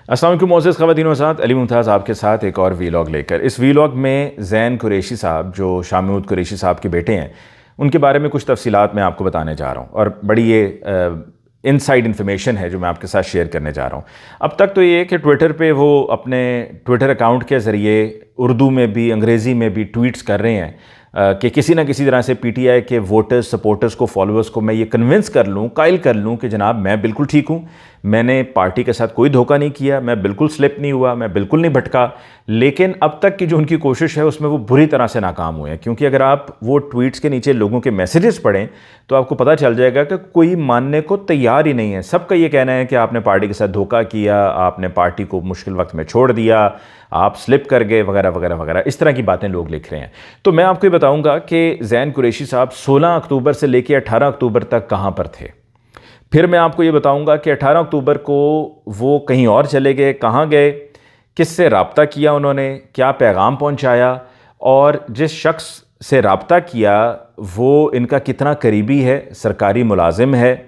अस्सलाम वालेकुम मोअज़्ज़ज़ ख़वातीन व हज़रात, अली मुमताज़ आपके साथ एक और वीलॉग लेकर। इस वीलॉग में ज़ैन कुरैशी साहब जो शाह महमूद कुरैशी साहब के बेटे हैं, उनके बारे में कुछ तफ़सीलात मैं आपको बताने जा रहा हूँ और बड़ी ये इनसाइड इन्फॉर्मेशन है जो मैं आपके साथ शेयर करने जा रहा हूँ। अब तक तो ये कि ट्विटर पे वो अपने ट्विटर अकाउंट के ज़रिए उर्दू में भी अंग्रेज़ी में भी ट्वीट्स कर रहे हैं कि किसी ना किसी तरह से पीटीआई के वोटर्स, सपोर्टर्स को, फॉलोअर्स को मैं ये कन्विंस कर लूँ, कायल कर लूँ कि जनाब मैं बिल्कुल ठीक हूँ, मैंने पार्टी के साथ कोई धोखा नहीं किया, मैं बिल्कुल स्लिप नहीं हुआ, मैं बिल्कुल नहीं भटका। लेकिन अब तक की जो उनकी कोशिश है उसमें वो बुरी तरह से नाकाम हुए हैं, क्योंकि अगर आप वो ट्वीट्स के नीचे लोगों के मैसेजेस पढ़ें तो आपको पता चल जाएगा कि कोई मानने को तैयार ही नहीं है। सबका ये कहना है कि आपने पार्टी के साथ धोखा किया, आपने पार्टी को मुश्किल वक्त में छोड़ दिया, आप स्लिप कर गए, वगैरह वगैरह वगैरह, इस तरह की बातें लोग लिख रहे हैं। तो मैं आपको ये बताऊंगा कि ज़ैन कुरैशी साहब 16 अक्टूबर से लेकर 18 अक्टूबर तक कहाँ पर थे। फिर मैं आपको ये बताऊंगा कि 18 अक्टूबर को वो कहीं और चले गए, कहाँ गए, किससे रब्ता किया उन्होंने, क्या पैगाम पहुंचाया, और जिस शख्स से रब्ता किया वो इनका कितना करीबी है, सरकारी मुलाजिम है,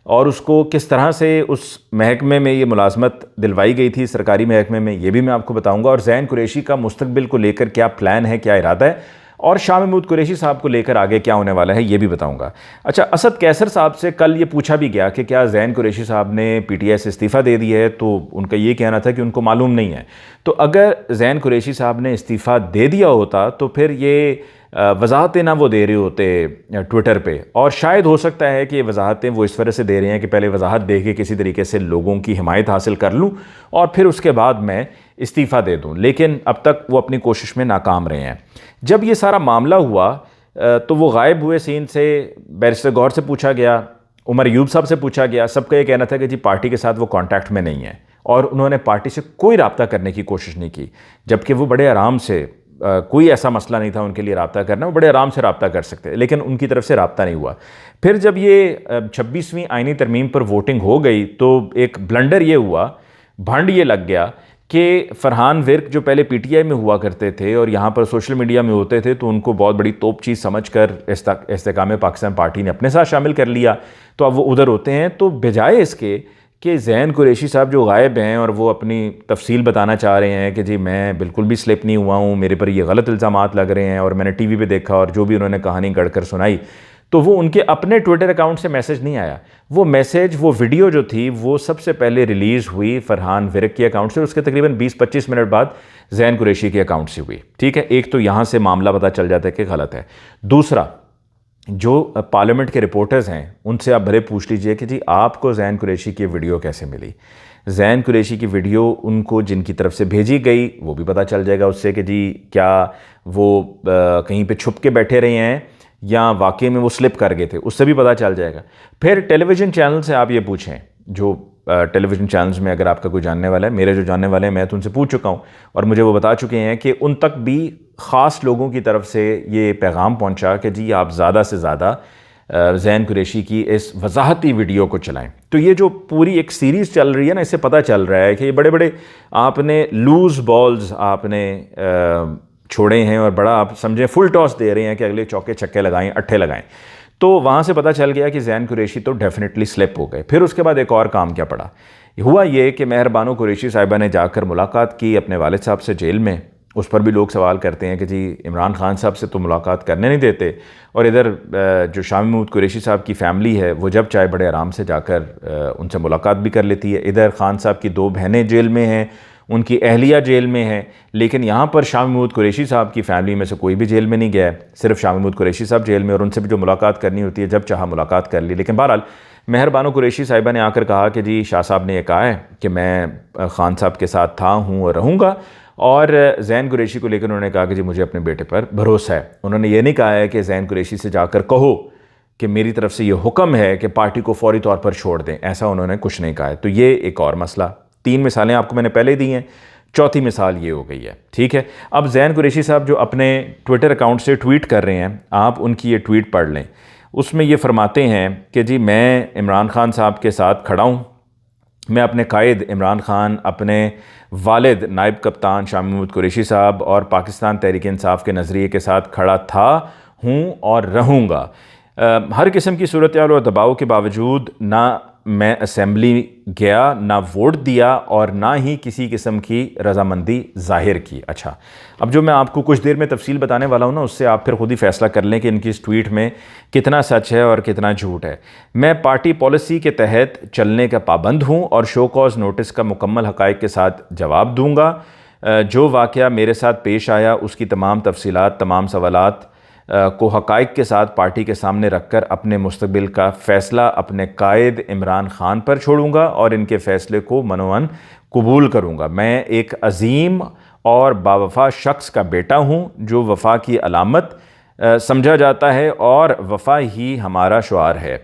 और उसको किस तरह से उस महकमे में ये मुलाजमत दिलवाई गई थी, सरकारी महकमे में, ये भी मैं आपको बताऊंगा। और ज़ैन कुरैशी का मुस्तकबिल को लेकर क्या प्लान है, क्या इरादा है, और शाह महमूद कुरैशी साहब को लेकर आगे क्या होने वाला है, ये भी बताऊंगा। अच्छा, असद कैसर साहब से कल ये पूछा भी गया कि क्या ज़ैन कुरैशी साहब ने पीटीआई से इस्तीफ़ा दे दिया है, तो उनका ये कहना था कि उनको मालूम नहीं है। तो अगर ज़ैन कुरैशी साहब ने इस्तीफ़ा दे दिया होता तो फिर ये वजाहतें ना वो दे रहे होते ट्विटर पे, और शायद हो सकता है कि ये वजाहतें वो इस वजह से दे रहे हैं कि पहले वजाहत दे के किसी तरीके से लोगों की हिमायत हासिल कर लूँ और फिर उसके बाद मैं इस्तीफ़ा दे दूँ। लेकिन अब तक वो अपनी कोशिश में नाकाम रहे हैं। जब ये सारा मामला हुआ तो वो गायब हुए सीन से। बैरिस्टर गौहर से पूछा गया, उमर अयूब साहब से पूछा गया, सबका ये कहना था कि जी पार्टी के साथ वो कांटेक्ट में नहीं है और उन्होंने पार्टी से कोई रब्ता करने की कोशिश नहीं की, जबकि वो बड़े आराम से कोई ऐसा मसला नहीं था उनके लिए रब्ता करना, वो बड़े आराम से रब्ता कर सकते, लेकिन उनकी तरफ से रब्ता नहीं हुआ। फिर जब ये 26वीं आईनी तरमीम पर वोटिंग हो गई तो एक ब्लंडर ये हुआ, भंड ये लग गया कि फरहान विर्क जो पहले पीटीआई में हुआ करते थे और यहाँ पर सोशल मीडिया में होते थे, तो उनको बहुत बड़ी तोप चीज़ समझकर इस्तेकाम पाकिस्तान पार्टी ने अपने साथ शामिल कर लिया। तो अब वो उधर होते हैं। तो बजाय इसके कि ज़ैन कुरैशी साहब जो गायब हैं और वो अपनी तफसील बताना चाह रहे हैं कि जी मैं बिल्कुल भी स्लिप नहीं हुआ हूँ, मेरे पर ये गलत इल्ज़ामात लग रहे हैं और मैंने टीवी पे देखा और जो भी उन्होंने कहानी गढ़कर सुनाई, तो वो उनके अपने ट्विटर अकाउंट से मैसेज नहीं आया। वो मैसेज, वो वीडियो जो थी वो सबसे पहले रिलीज़ हुई फरहान विर्क के अकाउंट से, उसके तकरीबन 20-25 मिनट बाद ज़ैन कुरैशी के अकाउंट से हुई। ठीक है, एक तो यहाँ से मामला पता चल जाता है कि गलत है। दूसरा, जो पार्लियामेंट के रिपोर्टर्स हैं उनसे आप भले पूछ लीजिए कि जी आपको ज़ैन कुरैशी की वीडियो कैसे मिली। ज़ैन कुरैशी की वीडियो उनको जिनकी तरफ से भेजी गई वो भी पता चल जाएगा उससे कि जी क्या वो कहीं पे छुप के बैठे रहे हैं या वाकई में वो स्लिप कर गए थे, उससे भी पता चल जाएगा। फिर टेलीविज़न चैनल से आप ये पूछें, जो टेलीविज़न चैनल्स में अगर आपका कोई जानने वाला है, मेरे जो जानने वाले हैं मैं तो उनसे पूछ चुका हूँ और मुझे वो बता चुके हैं कि उन तक भी ख़ास लोगों की तरफ से ये पैगाम पहुँचा कि जी आप ज़्यादा से ज़्यादा ज़ैन कुरैशी की इस वजाहती वीडियो को चलाएं। तो ये जो पूरी एक सीरीज़ चल रही है ना, इससे पता चल रहा है कि ये बड़े बड़े आपने लूज़ बॉल्स आपने छोड़े हैं और बड़ा आप समझें फुल टॉस दे रहे हैं कि अगले चौके छक्के लगाएं, अट्ठे लगाएं। तो वहाँ से पता चल गया कि ज़ैन कुरैशी तो डेफिनेटली स्लिप हो गए। फिर उसके बाद एक और काम क्या पड़ा, हुआ ये कि मेहर बानो कुरैशी साहिबा ने जाकर मुलाकात की अपने वालिद साहब से जेल में। उस पर भी लोग सवाल करते हैं कि जी इमरान खान साहब से तो मुलाकात करने नहीं देते, और इधर जो शाह महमूद कुरैशी साहब की फ़ैमिली है वो जब चाहे बड़े आराम से जाकर उनसे मुलाकात भी कर लेती है। इधर खान साहब की 2 बहनें जेल में हैं, उनकी अहलिया जेल में है, लेकिन यहाँ पर शाह महमूद कुरैशी साहब की फ़ैमिली में से कोई भी जेल में नहीं गया है, सिर्फ शाह महमूद कुरैशी साहब जेल में, और उनसे भी जो मुलाकात करनी होती है जब चाहा मुलाकात कर ली। लेकिन बहरहाल मेहर बानो कुरैशी साहिबा ने आकर कहा कि जी शाह साहब ने यह कहा है कि मैं खान साहब के साथ था, हूँ और रहूँगा। और ज़ैन कुरैशी को लेकर उन्होंने कहा कि जी मुझे अपने बेटे पर भरोसा है। उन्होंने ये नहीं कहा है कि ज़ैन कुरैशी से जाकर कहो कि मेरी तरफ से ये हुक्म है कि पार्टी को फौरी तौर पर छोड़ दें, ऐसा उन्होंने कुछ नहीं कहा है। तो ये एक और मसला। 3 मिसालें आपको मैंने पहले दी हैं, चौथी मिसाल ये हो गई है। ठीक है, अब ज़ैन कुरैशी साहब जो अपने ट्विटर अकाउंट से ट्वीट कर रहे हैं, आप उनकी ये ट्वीट पढ़ लें। उसमें ये फरमाते हैं कि जी मैं इमरान खान साहब के साथ खड़ा हूँ, मैं अपने कायद इमरान खान, अपने वालिद नायब कप्तान शाह महमूद कुरैशी साहब और पाकिस्तान तहरीक इंसाफ के नज़रिए के साथ खड़ा था, हूँ और रहूँगा। हर किस्म की सूरत और दबाव के बावजूद ना मैं असेंबली गया, ना वोट दिया और ना ही किसी किस्म की रजामंदी ज़ाहिर की। अच्छा, अब जो मैं आपको कुछ देर में तफसील बताने वाला हूँ ना, उससे आप फिर खुद ही फैसला कर लें कि इनकी इस ट्वीट में कितना सच है और कितना झूठ है। मैं पार्टी पॉलिसी के तहत चलने का पाबंद हूँ और शो कॉज नोटिस का मुकम्मल हक़ाइक़ के साथ जवाब दूँगा। जो वाक़या मेरे साथ पेश आया उसकी तमाम तफसीलात, तमाम सवालात को हक़ाइक़ के साथ पार्टी के सामने रखकर अपने मुस्तक़बिल का फ़ैसला अपने कायद इमरान ख़ान पर छोड़ूंगा और इनके फ़ैसले को मनोअन कबूल करूंगा। मैं एक अजीम और बावफ़ा शख्स का बेटा हूं जो वफ़ा की अलामत समझा जाता है और वफ़ा ही हमारा शुआर है।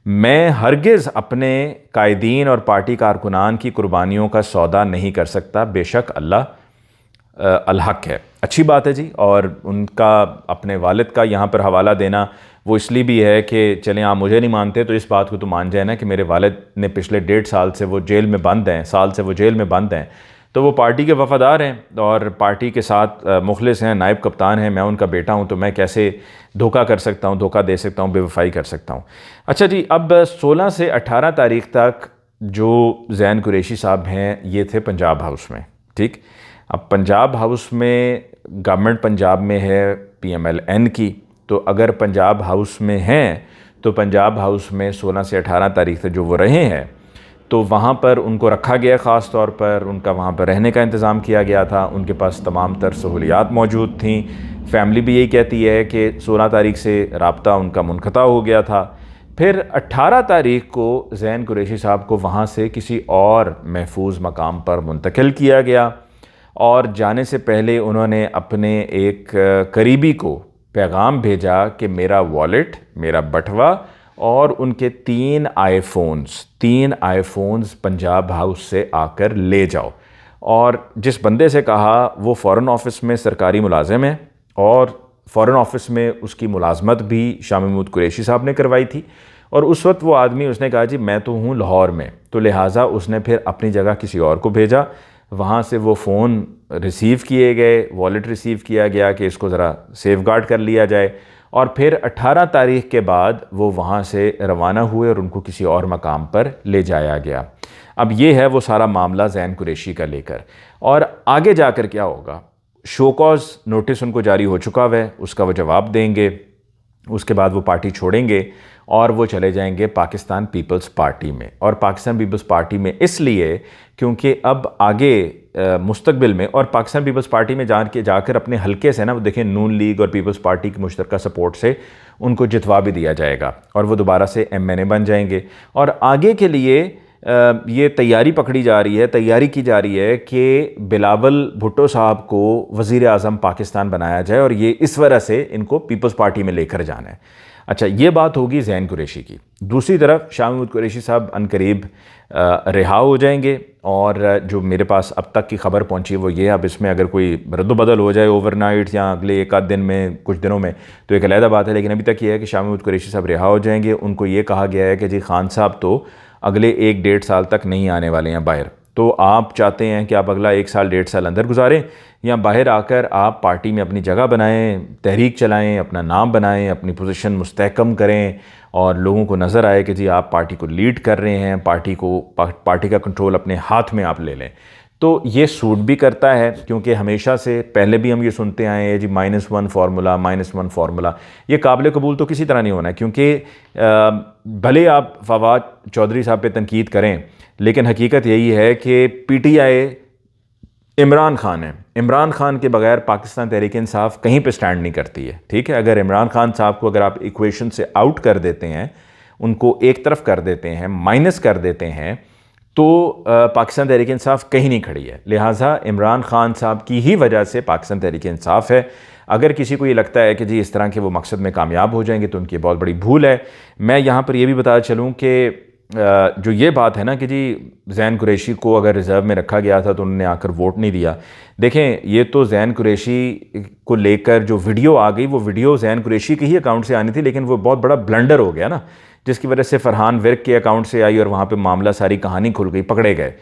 मैं हरगिज़ अपने कायदीन और पार्टी कारकुनान की कुर्बानियों का सौदा नहीं कर सकता। बेशक अल्लाह अलहक है। अच्छी बात है जी। और उनका अपने वालिद का यहाँ पर हवाला देना वो इसलिए भी है कि चलें आप मुझे नहीं मानते तो इस बात को तो मान जाए ना कि मेरे वालिद ने पिछले 1.5 साल से वो जेल में बंद हैं, साल से वो जेल में बंद हैं, तो वो पार्टी के वफ़ादार हैं और पार्टी के साथ मुखलिस हैं, नायब कप्तान हैं। मैं उनका बेटा हूँ तो मैं कैसे धोखा कर सकता हूँ, धोखा दे सकता हूँ, बेवफ़ाई कर सकता हूँ। अच्छा जी, अब 16 से 18 तारीख़ तक जो ज़ैन कुरैशी साहब हैं ये थे पंजाब हाउस में। ठीक, अब पंजाब हाउस में गवर्नमेंट पंजाब में है PMLN की, तो अगर पंजाब हाउस में हैं तो पंजाब हाउस में 16 से 18 तारीख़ तक जो वो रहे हैं तो वहाँ पर उनको रखा गया, ख़ास तौर पर उनका वहाँ पर रहने का इंतज़ाम किया गया था। उनके पास तमाम तर सहूलियात मौजूद थी। फैमिली भी यही कहती है कि 16 तारीख़ से रब्ता उनका मुनक़ता हो गया था। फिर 18 तारीख़ को ज़ैन कुरैशी साहब को वहाँ से किसी और महफूज मकाम पर मुंतकिल किया गया और जाने से पहले उन्होंने अपने एक करीबी को पैगाम भेजा कि मेरा वॉलेट, मेरा बटवा और उनके 3 आईफ़ोन्स पंजाब हाउस से आकर ले जाओ। और जिस बंदे से कहा वो फ़ॉरेन ऑफिस में सरकारी मुलाजिम है और फ़ॉरेन ऑफिस में उसकी मुलाजमत भी शाह महमूद कुरैशी साहब ने करवाई थी। और उस वक्त वो आदमी, उसने कहा जी मैं तो हूँ लाहौर में, तो लिहाजा उसने फिर अपनी जगह किसी और को भेजा। वहाँ से वो फ़ोन रिसीव किए गए, वॉलेट रिसीव किया गया कि इसको ज़रा सेफ गार्ड कर लिया जाए और फिर 18 तारीख़ के बाद वो वहाँ से रवाना हुए और उनको किसी और मकाम पर ले जाया गया। अब ये है वो सारा मामला ज़ैन कुरैशी का लेकर। और आगे जाकर क्या होगा, शो कॉज नोटिस उनको जारी हो चुका है, उसका वो जवाब देंगे, उसके बाद वो पार्टी छोड़ेंगे और वो चले जाएंगे पाकिस्तान पीपल्स पार्टी में। और पाकिस्तान पीपल्स पार्टी में इसलिए क्योंकि अब आगे मुस्तकबिल में, और पाकिस्तान पीपल्स पार्टी में जाकर अपने हल्के से ना, वो देखें नून लीग और पीपल्स पार्टी की मुश्तरका सपोर्ट से उनको जितवा भी दिया जाएगा और वो दोबारा से MNA बन जाएंगे। और आगे के लिए ये तैयारी पकड़ी जा रही है, तैयारी की जा रही है कि बिलावल भुट्टो साहब को वज़ीर आज़म पाकिस्तान बनाया जाए और ये इस वजह से इनको पीपल्स पार्टी में लेकर जाना है। अच्छा, ये बात होगी ज़ैन कुरैशी की। दूसरी तरफ शाह महमूद कुरैशी साहब अनकरीब रिहा हो जाएंगे और जो मेरे पास अब तक की खबर पहुंची वो ये, अब इसमें अगर कोई रद्द-बदल हो जाए ओवरनाइट या अगले एक आध दिन में, कुछ दिनों में, तो एक अलहदा बात है, लेकिन अभी तक ये है कि शाह महमूद कुरैशी साहब रिहा हो जाएंगे। उनको ये कहा गया है कि जी खान साहब तो अगले 1-1.5 साल तक नहीं आने वाले हैं बाहर, तो आप चाहते हैं कि आप अगला 1 साल 1.5 साल अंदर गुजारें या बाहर आकर आप पार्टी में अपनी जगह बनाएं, तहरीक चलाएं, अपना नाम बनाएं, अपनी पोजीशन मुस्तहकम करें और लोगों को नज़र आए कि जी आप पार्टी को लीड कर रहे हैं, पार्टी का कंट्रोल अपने हाथ में आप ले लें। तो ये सूट भी करता है क्योंकि हमेशा से पहले भी हम ये सुनते आए हैं जी -1 फार्मूला। ये काबिल कबूल तो किसी तरह नहीं होना है क्योंकि भले आप फवाद चौधरी साहब पे तनकीद करें, लेकिन हकीकत यही है कि PTI इमरान खान है। इमरान खान के बगैर पाकिस्तान तहरीक इंसाफ कहीं पे स्टैंड नहीं करती है। ठीक है, अगर इमरान खान साहब को अगर आप इक्वेशन से आउट कर देते हैं, उनको एक तरफ कर देते हैं, माइनस कर देते हैं, तो पाकिस्तान तहरीक इंसाफ कहीं नहीं खड़ी है। लिहाजा इमरान खान साहब की ही वजह से पाकिस्तान तहरीक इंसाफ है। अगर किसी को ये लगता है कि जी इस तरह के वो मकसद में कामयाब हो जाएंगे तो उनकी बहुत बड़ी भूल है। मैं यहाँ पर यह भी बताना चलूँ कि जो ये बात है ना कि जी ज़ैन कुरैशी को अगर रिज़र्व में रखा गया था तो उन्होंने आकर वोट नहीं दिया। देखें, ये तो ज़ैन कुरैशी को लेकर जो वीडियो आ गई, वो वीडियो ज़ैन कुरैशी के ही अकाउंट से आनी थी, लेकिन वो बहुत बड़ा ब्लंडर हो गया ना, जिसकी वजह से फरहान विर्क के अकाउंट से आई और वहाँ पे मामला, सारी कहानी खुल गई, पकड़े गए,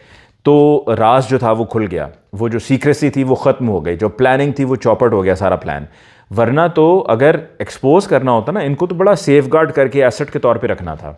तो राज जो था वो खुल गया, वो जो सीक्रेसी थी वो ख़त्म हो गई, जो प्लानिंग थी वो चौपट हो गया सारा प्लान। वरना तो अगर एक्सपोज करना होता ना, इनको तो बड़ा सेफ गार्ड करके एसेट के तौर पर रखना था।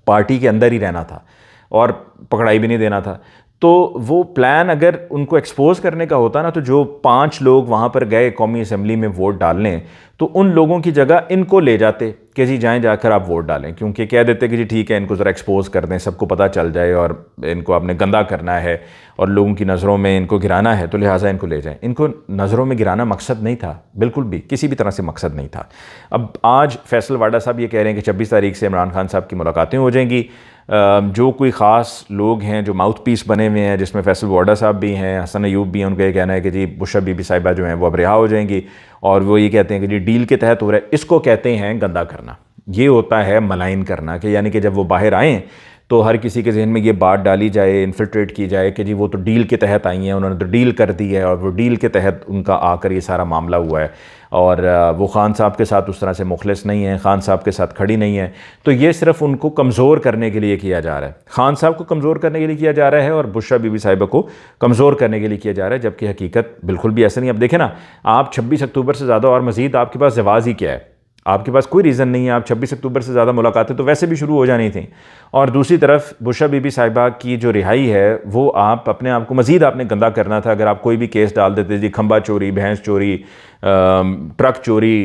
पार्टी के अंदर ही रहना था और पकड़ाई भी नहीं देना था। तो वो प्लान अगर उनको एक्सपोज करने का होता ना, तो जो 5 लोग वहाँ पर गए कौमी असम्बली में वोट डालने, तो उन लोगों की जगह इनको ले जाते कि जी जाएं, जाकर आप वोट डालें, क्योंकि कह देते कि जी ठीक है, इनको ज़रा एक्सपोज कर दें, सबको पता चल जाए और इनको आपने गंदा करना है और लोगों की नज़रों में इनको गिराना है, तो लिहाजा इनको ले जाएं। इनको नज़रों में गिराना मकसद नहीं था, बिल्कुल भी किसी भी तरह से मकसद नहीं था। अब आज फैसल वाडा साहब ये कह रहे हैं कि 26 तारीख से इमरान खान साहब की मुलाकातें हो जाएंगी। जो कोई ख़ास लोग हैं जो माउथ पीस बने हुए हैं, जिसमें फैसल वाडा साहब भी हैं, हसन अयूब भी हैं, उनका ये कहना है कि जी बुशरा बीबी साहिबा जो हैं वो अब रिहा हो जाएंगी, और वो ये कहते हैं कि जी डील के तहत हो रहा है। इसको कहते हैं गंदा करना, ये होता है मलाइन करना, कि यानी कि जब वो बाहर आएँ तो हर किसी के जहन में ये बात डाली जाए, इन्फिल्ट्रेट की जाए कि जी वो तो डील के तहत आई हैं, उन्होंने तो डील कर दी है और वो डील के तहत उनका आकर ये सारा मामला हुआ है, और वो खान साहब के साथ उस तरह से मुखलिस नहीं है, खान साहब के साथ खड़ी नहीं है। तो ये सिर्फ उनको कमज़ोर करने के लिए किया जा रहा है, खान साहब को कमज़ोर करने के लिए किया जा रहा है और बुशरा बीबी साहिबा को कमज़ोर करने के लिए किया जा रहा है, जबकि हकीकत बिल्कुल भी ऐसा नहीं। अब देखें ना, आप 26 अक्टूबर से ज़्यादा और मज़ीद आपके पास जवाज़ ही क्या है, आपके पास कोई रीज़न नहीं है। आप 26 अक्टूबर से ज़्यादा मुलाकातें तो वैसे भी शुरू हो जानी थी, और दूसरी तरफ बुशरा बीबी साहिबा की जो रिहाई है वो आप अपने आप को मज़ीद आपने गंदा करना था। अगर आप कोई भी केस डाल देते जी, खंबा चोरी, भैंस चोरी, ट्रक चोरी,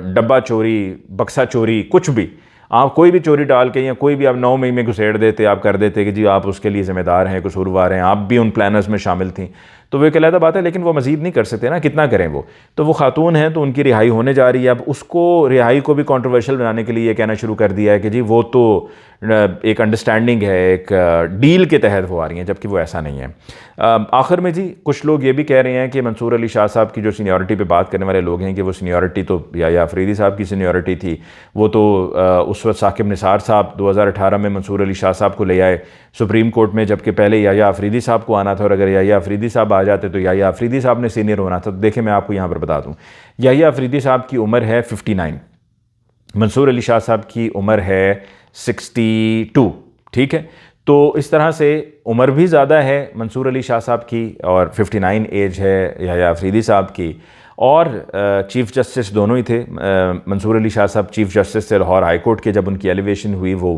डब्बा चोरी, बक्सा चोरी, कुछ भी आप कोई भी चोरी डाल के या कोई भी आप 9 मई में घुसेड़ देते, आप कर देते कि जी आप उसके लिए ज़िम्मेदार हैं, कसूरवार हैं, आप भी उन प्लानर्स में शामिल थी, तो वो एक अलग बात है। लेकिन वो मज़ीद नहीं कर सकते ना, कितना करें वो। तो वो खातून हैं तो उनकी रिहाई होने जा रही है। अब उसको रिहाई को भी कंट्रोवर्शियल बनाने के लिए ये कहना शुरू कर दिया है कि जी वो तो एक अंडरस्टैंडिंग है, एक डील के तहत वो आ रही हैं, जबकि वो ऐसा नहीं है। आखिर में जी कुछ लोग ये भी कह रहे हैं कि मंसूर अली शाह साहब की जो सीनियरिटी पे बात करने वाले लोग हैं कि वो सीनियरिटी तो या अफरीदी साहब की सीनियरिटी थी, वो तो उस वक्त साकिब निसार साहब 2018 में मंसूर अली शाह साहब को ले आए सुप्रीम कोर्ट में, जबकि पहले या अफरीदी साहब को आना था, और अगर या अफरीदी साहब आ जाते तो या अफरीदी साहब ने सीनियर होना था। तो देखें, मैं आपको यहाँ पर बता दूँ, या अफरीदी साहब की उम्र है 59, मंसूर अली शाह साहब की उम्र है 62, ठीक है। तो इस तरह से उम्र भी ज़्यादा है मंसूर अली शाह साहब की, और 59 एज है या अफरीदी साहब की, और चीफ़ जस्टिस दोनों ही थे। मंसूर अली शाह साहब चीफ़ जस्टिस थे लाहौर हाई कोर्ट के, जब उनकी एलिवेशन हुई वो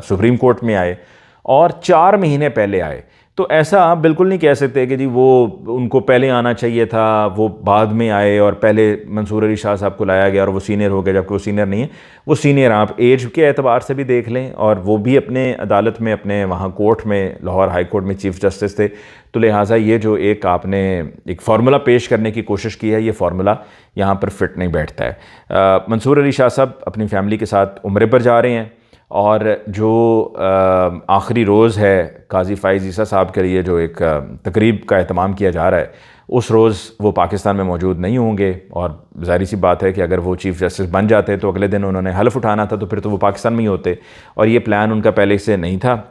सुप्रीम कोर्ट में आए, और 4 महीने पहले आए। तो ऐसा आप बिल्कुल नहीं कह सकते कि जी वो उनको पहले आना चाहिए था, वो बाद में आए और पहले मंसूर अली शाह साहब को लाया गया और वो सीनियर हो गए, जबकि वो सीनियर नहीं है। वो सीनियर आप एज के एतबार से भी देख लें, और वो भी अपने अदालत में, अपने वहाँ कोर्ट में, लाहौर हाई कोर्ट में चीफ़ जस्टिस थे। तो लिहाजा ये जो एक आपने एक फार्मूला पेश करने की कोशिश की है, ये फार्मूला यहाँ पर फिट नहीं बैठता है। मंसूर अली शाह साहब अपनी फैमिली के साथ उम्रे पर जा रहे हैं, और जो आखिरी रोज़ है काजी फ़ाइज़ ईसा साहब के लिए जो एक तकरीब का एहतमाम किया जा रहा है, उस रोज़ वो पाकिस्तान में मौजूद नहीं होंगे। और ज़ाहिर सी बात है कि अगर वो चीफ़ जस्टिस बन जाते तो अगले दिन उन्होंने हल्फ़ उठाना था, तो फिर तो वो पाकिस्तान में ही होते, और ये प्लान उनका पहले से नहीं था।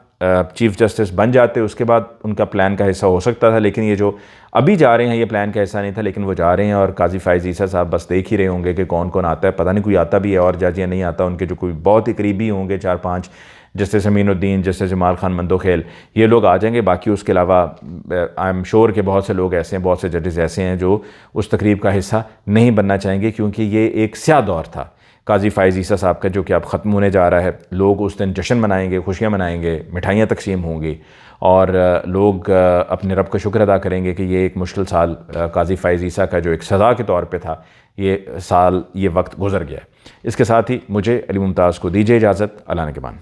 चीफ़ जस्टिस बन जाते, उसके बाद उनका प्लान का हिस्सा हो सकता था, लेकिन ये जो अभी जा रहे हैं ये प्लान का हिस्सा नहीं था, लेकिन वो जा रहे हैं। और काजी फ़ाइज़ ईसा साहब बस देख ही रहे होंगे कि कौन कौन आता है, पता नहीं कोई आता भी है और जज या नहीं आता, उनके जो कोई बहुत ही करीबी होंगे 4-5, जैसे ज़मीनुद्दीन, जैसे जमाल खान मंदोखेल, ये लोग आ जाएंगे। बाकी उसके अलावा आई एम श्योर कि बहुत से लोग ऐसे हैं, बहुत से जजेस ऐसे हैं जो उस तकरीब का हिस्सा नहीं बनना चाहेंगे, क्योंकि ये एक स्याह दौर था काजी फ़ाइज़ ईसा साहब का, जो कि अब ख़त्म होने जा रहा है। लोग उस दिन जश्न मनाएंगे, खुशियाँ मनाएंगे, मिठाइयाँ तकसीम होंगी, और लोग अपने रब का शुक्र अदा करेंगे कि ये एक मुश्किल साल काजी फ़ाइज़ ईसा का जो एक सज़ा के तौर पे था, ये साल, ये वक्त गुज़र गया। इसके साथ ही मुझे अली मुमताज़ को दीजिए इजाज़त। अल्लाह ने के मान।